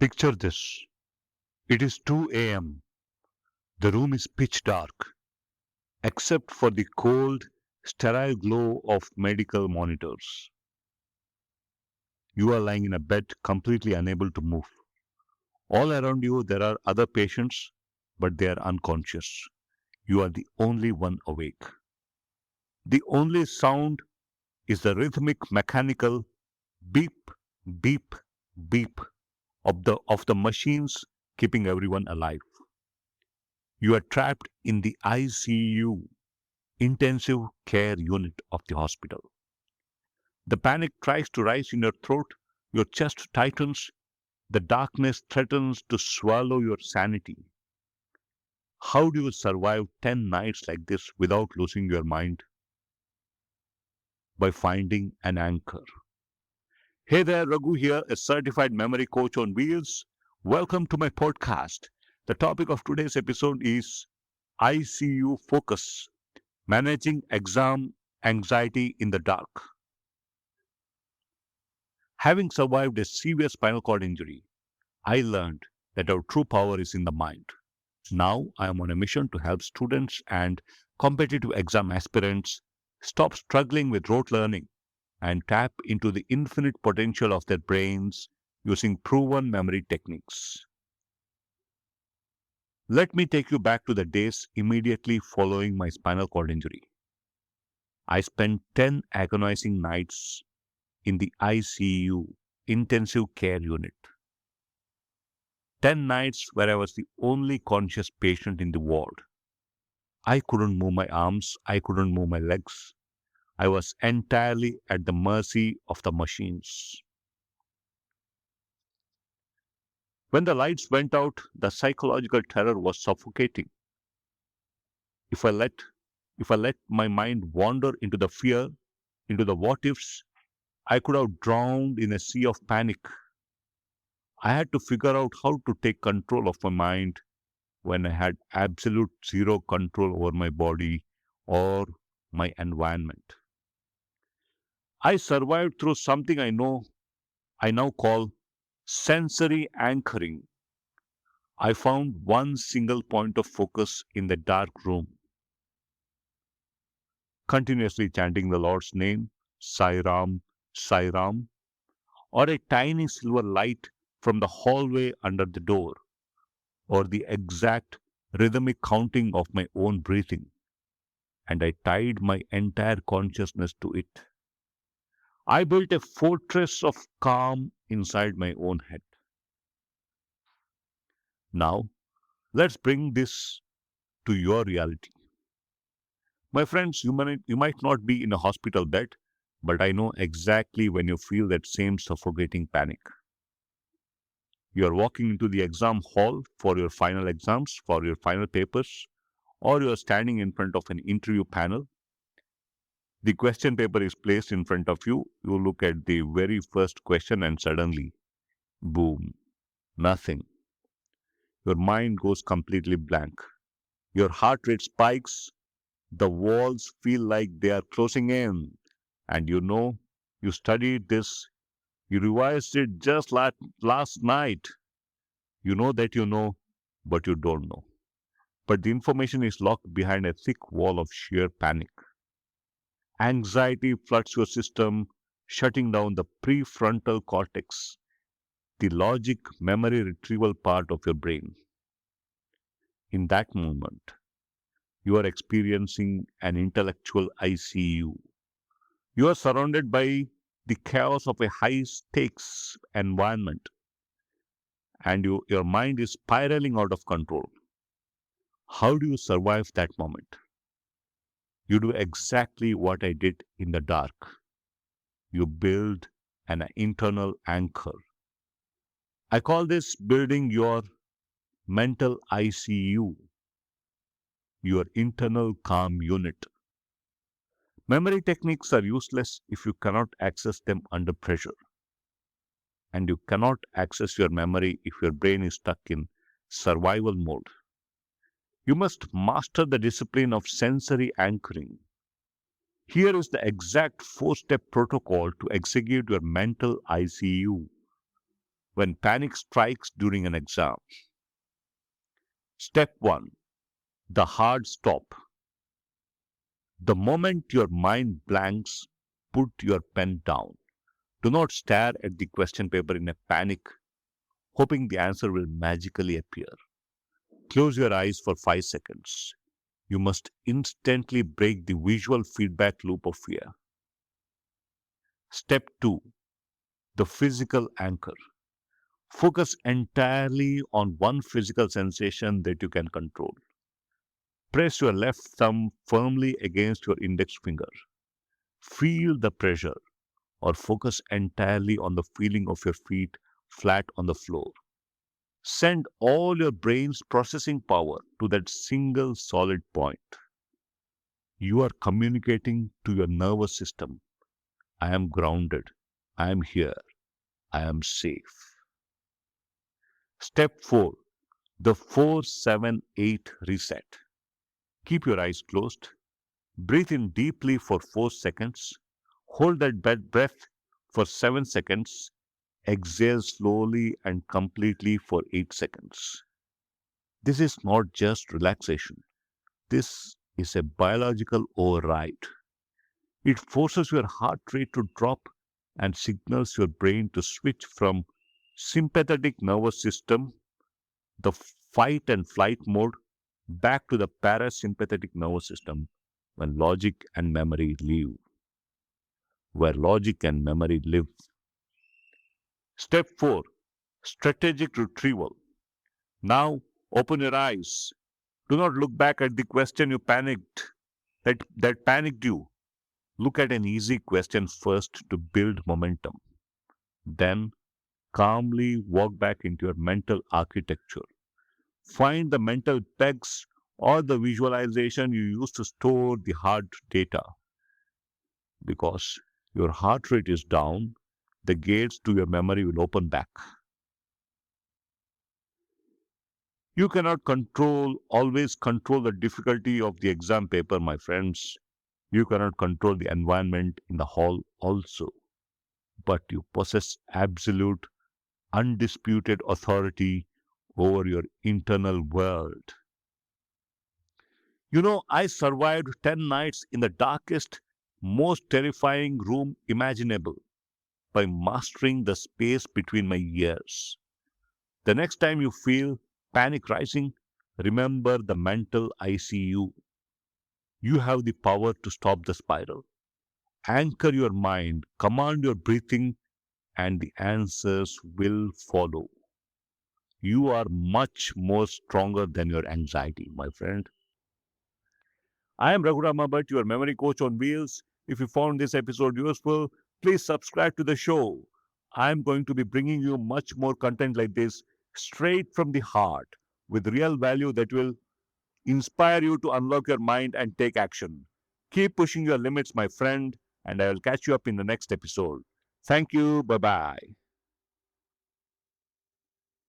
Picture this. It is 2 a.m. The room is pitch dark, except for the cold, sterile glow of medical monitors. You are lying in a bed, completely unable to move. All around you, there are other patients, but they are unconscious. You are the only one awake. The only sound is the rhythmic, mechanical beep, beep, beep of the machines keeping everyone alive. You are trapped in the ICU, intensive care unit of the hospital. The panic tries to rise in your throat, your chest tightens, the darkness threatens to swallow your sanity. How do you survive 10 nights like this without losing your mind? By finding an anchor. Hey there, Raghu here, a certified memory coach on wheels. Welcome to my podcast. The topic of today's episode is ICU focus, managing exam anxiety in the dark. Having survived a severe spinal cord injury, I learned that our true power is in the mind. Now I am on a mission to help students and competitive exam aspirants stop struggling with rote learning and tap into the infinite potential of their brains using proven memory techniques. Let me take you back to the days immediately following my spinal cord injury. I spent 10 agonizing nights in the ICU, intensive care unit. 10 nights where I was the only conscious patient in the ward. I couldn't move my arms, I couldn't move my legs. I was entirely at the mercy of the machines. When the lights went out, the psychological terror was suffocating. If I let if I let my mind wander into the fear, into the what ifs, I could have drowned in a sea of panic. I had to figure out how to take control of my mind when I had absolute zero control over my body or my environment. I survived through something I now call sensory anchoring. I found one single point of focus in the dark room, continuously chanting the Lord's name, Sai Ram, Sai Ram, or a tiny silver light from the hallway under the door, or the exact rhythmic counting of my own breathing, and I tied my entire consciousness to it. I built a fortress of calm inside my own head. Now, let's bring this to your reality. My friends, you might not be in a hospital bed, but I know exactly when you feel that same suffocating panic. You are walking into the exam hall for your final exams, for your final papers, or you are standing in front of an interview panel. The question paper is placed in front of you. You look at the very first question, and suddenly, boom, nothing. Your mind goes completely blank. Your heart rate spikes. The walls feel like they are closing in. And you know, you studied this, you revised it just last night. You know that you know, but you don't know. But the information is locked behind a thick wall of sheer panic. Anxiety floods your system, shutting down the prefrontal cortex, the logic memory retrieval part of your brain. In that moment, you are experiencing an intellectual ICU. You are surrounded by the chaos of a high stakes environment, and your mind is spiraling out of control. How do you survive that moment? You do exactly what I did in the dark. You build an internal anchor. I call this building your mental ICU, your internal calm unit. Memory techniques are useless if you cannot access them under pressure. And you cannot access your memory if your brain is stuck in survival mode. You must master the discipline of sensory anchoring. Here is the exact 4-step protocol to execute your mental ICU. when panic strikes during an exam. Step 1. The hard stop. The moment your mind blanks, put your pen down. Do not stare at the question paper in a panic, hoping the answer will magically appear. Close your eyes for 5 seconds. You must instantly break the visual feedback loop of fear. Step 2. The physical anchor. Focus entirely on one physical sensation that you can control. Press your left thumb firmly against your index finger. Feel the pressure, or focus entirely on the feeling of your feet flat on the floor. Send all your brain's processing power to that single solid point. You are communicating to your nervous system. I am grounded. I am here. I am safe. Step 4. The 4-7-8 reset. Keep your eyes closed. Breathe in deeply for 4 seconds. Hold that breath for 7 seconds. Exhale slowly and completely for 8 seconds. This is not just relaxation. This is a biological override. It forces your heart rate to drop and signals your brain to switch from sympathetic nervous system, the fight and flight mode, back to the parasympathetic nervous system when logic and memory live. Where logic and memory live. Step 4. Strategic retrieval. Now open your eyes. Do not look back at the question you panicked, that panicked you. Look at an easy question first to build momentum. Then calmly walk back into your mental architecture. Find the mental pegs or the visualization you use to store the hard data. Because your heart rate is down, the gates to your memory will open back. You cannot always control the difficulty of the exam paper, my friends. You cannot control the environment in the hall also. But you possess absolute, undisputed authority over your internal world. You know, I survived 10 nights in the darkest, most terrifying room imaginable by mastering the space between my ears. The next time you feel panic rising, remember the mental ICU. You have the power to stop the spiral. Anchor your mind, command your breathing, and the answers will follow. You are much more stronger than your anxiety, my friend. I am Raghurama Bhat, your memory coach on wheels. If you found this episode useful, please subscribe to the show. I am going to be bringing you much more content like this straight from the heart with real value that will inspire you to unlock your mind and take action. Keep pushing your limits, my friend, and I will catch you up in the next episode. Thank you. Bye bye.